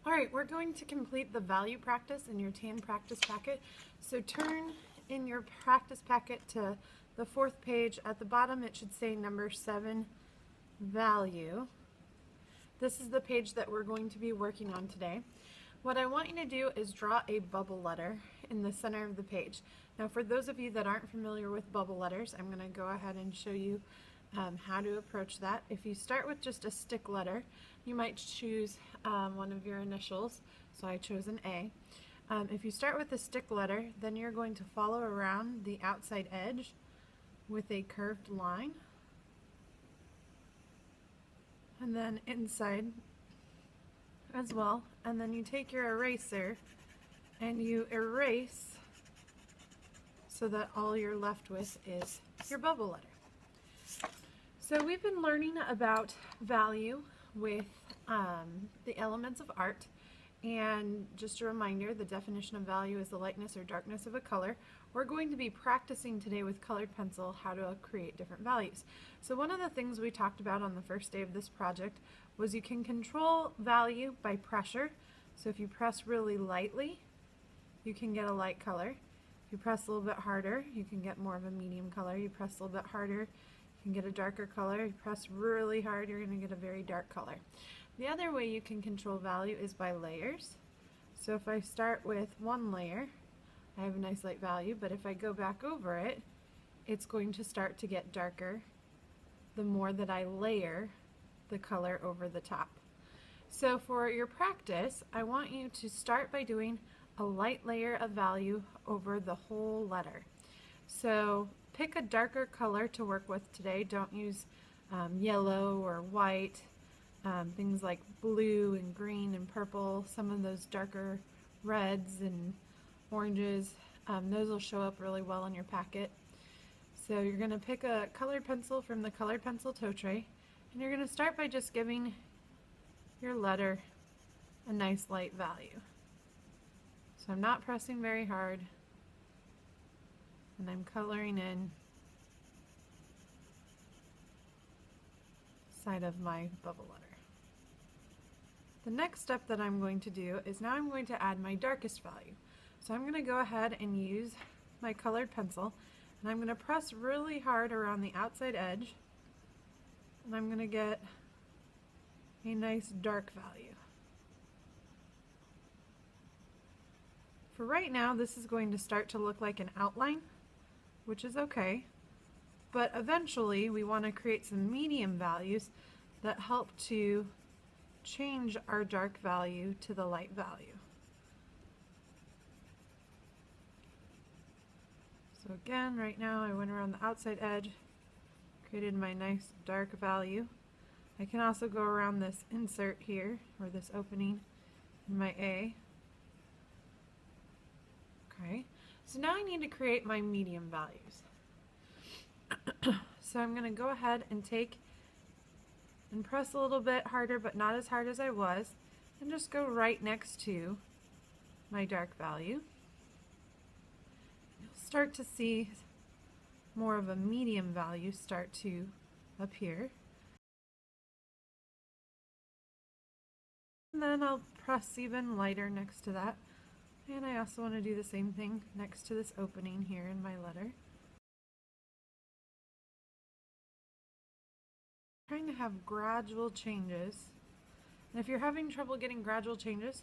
Alright, we're going to complete the value practice in your TAN practice packet. So turn in your practice packet to the 4th page. At the bottom it should say number 7, value. This is the page that we're going to be working on today. What I want you to do is draw a bubble letter in the center of the page. Now for those of you that aren't familiar with bubble letters, I'm going to go ahead and show you how to approach that. If you start with just a stick letter, you might choose one of your initials, so I chose an A. If you start with a stick letter, then you're going to follow around the outside edge with a curved line, and then inside as well, and then you take your eraser and you erase so that all you're left with is your bubble letter. So we've been learning about value with the elements of art, and just a reminder, the definition of value is the lightness or darkness of a color. We're going to be practicing today with colored pencil how to create different values. So one of the things we talked about on the first day of this project was you can control value by pressure. So if you press really lightly, you can get a light color. If you press a little bit harder, you can get more of a medium color. You press a little bit harder, you can get a darker color. You press really hard, you're going to get a very dark color. The other way you can control value is by layers. So if I start with one layer, I have a nice light value, but if I go back over it, it's going to start to get darker the more that I layer the color over the top. So for your practice, I want you to start by doing a light layer of value over the whole letter. So pick a darker color to work with today. Don't use yellow or white, things like blue and green and purple, some of those darker reds and oranges. Those will show up really well in your packet. So you're going to pick a colored pencil from the colored pencil tow tray, and you're going to start by just giving your letter a nice light value. So I'm not pressing very hard, and I'm coloring in side of my bubble letter. The next step that I'm going to do is now I'm going to add my darkest value. So I'm going to go ahead and use my colored pencil, and I'm going to press really hard around the outside edge, and I'm going to get a nice dark value. For right now, this is going to start to look like an outline, which is okay, but eventually we want to create some medium values that help to change our dark value to the light value. So again, right now I went around the outside edge, created my nice dark value. I can also go around this insert here, or this opening in my A. Okay, so now I need to create my medium values. So I'm going to go ahead and take and press a little bit harder, but not as hard as I was, and just go right next to my dark value. You'll start to see more of a medium value start to appear. And then I'll press even lighter next to that. And I also want to do the same thing next to this opening here in my letter. Trying to have gradual changes. And if you're having trouble getting gradual changes,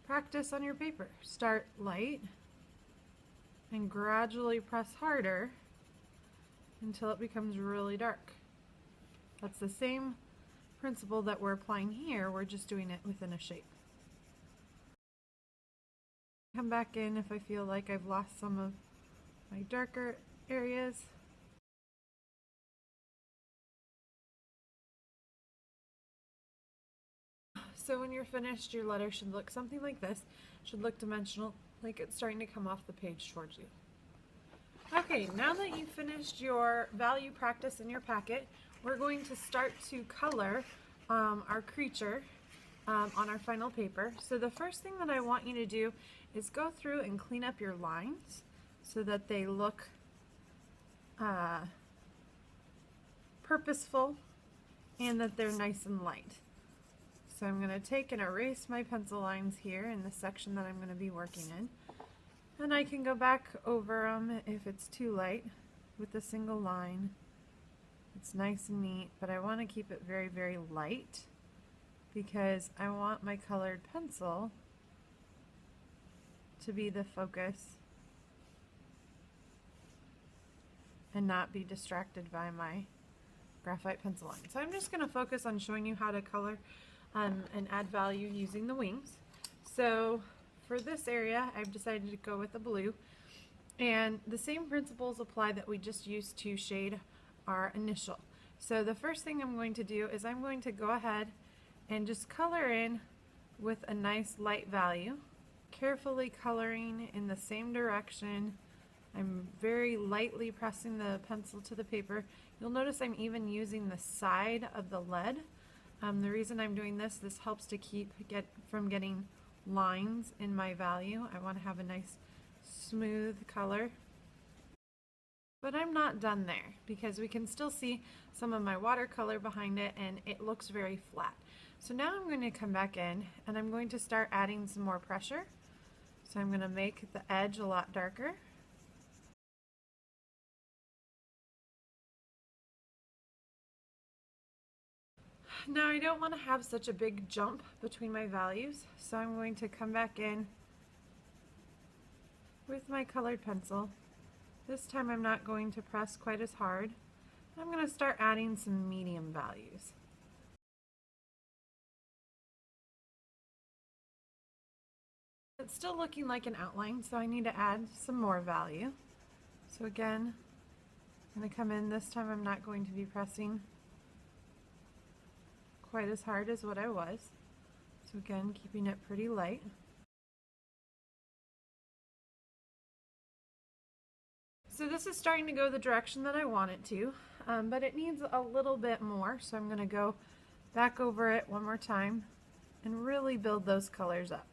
practice on your paper. Start light and gradually press harder until it becomes really dark. That's the same principle that we're applying here, we're just doing it within a shape. Come back in if I feel like I've lost some of my darker areas. So when you're finished, your letter should look something like this. It should look dimensional, like it's starting to come off the page towards you. Okay, now that you've finished your value practice in your packet, we're going to start to color our creature on our final paper. So the first thing that I want you to do is go through and clean up your lines so that they look purposeful and that they're nice and light. So I'm going to take and erase my pencil lines here in the section that I'm going to be working in. And I can go back over them if it's too light with a single line. It's nice and neat, but I want to keep it very, very light because I want my colored pencil to be the focus and not be distracted by my graphite pencil line. So I'm just going to focus on showing you how to color and add value using the wings. So for this area, I've decided to go with the blue, and the same principles apply that we just used to shade our initial. So the first thing I'm going to do is I'm going to go ahead and just color in with a nice light value, carefully coloring in the same direction. I'm very lightly pressing the pencil to the paper. You'll notice I'm even using the side of the lead. The reason I'm doing this helps to get from getting lines in my value. I want to have a nice smooth color. But I'm not done there because we can still see some of my watercolor behind it and it looks very flat. So now I'm going to come back in and I'm going to start adding some more pressure. So I'm going to make the edge a lot darker. Now I don't want to have such a big jump between my values, so I'm going to come back in with my colored pencil. This time I'm not going to press quite as hard. I'm going to start adding some medium values. It's still looking like an outline, so I need to add some more value. So again, I'm going to come in. This time I'm not going to be pressing quite as hard as what I was. So again, keeping it pretty light. So this is starting to go the direction that I want it to, but it needs a little bit more. So I'm going to go back over it one more time and really build those colors up.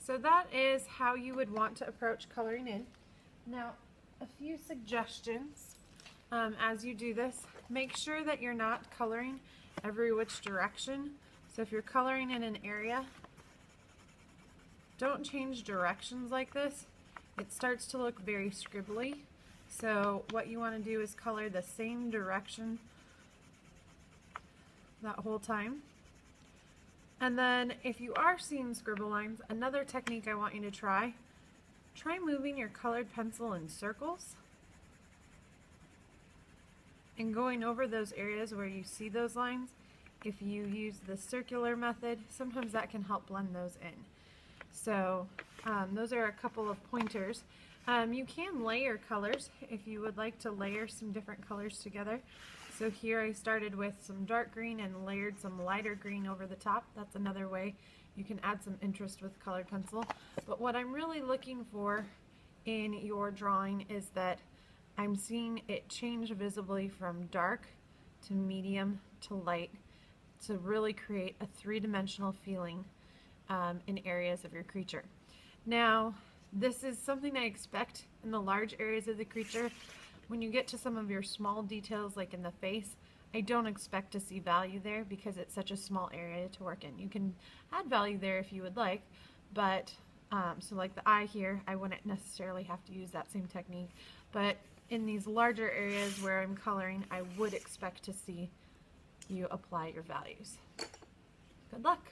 So that is how you would want to approach coloring in. Now, a few suggestions as you do this. Make sure that you're not coloring every which direction. So if you're coloring in an area, don't change directions like this. It starts to look very scribbly. So what you want to do is color the same direction that whole time. And then if you are seeing scribble lines, another technique I want you to try moving your colored pencil in circles and going over those areas where you see those lines. If you use the circular method, sometimes that can help blend those in. So those are a couple of pointers. You can layer colors if you would like to layer some different colors together. So here I started with some dark green and layered some lighter green over the top. That's another way you can add some interest with colored pencil. But what I'm really looking for in your drawing is that I'm seeing it change visibly from dark to medium to light to really create a three-dimensional feeling in areas of your creature. Now, this is something I expect in the large areas of the creature. When you get to some of your small details like in the face, I don't expect to see value there because it's such a small area to work in. You can add value there if you would like, but so like the eye here, I wouldn't necessarily have to use that same technique, but in these larger areas where I'm coloring, I would expect to see you apply your values. Good luck!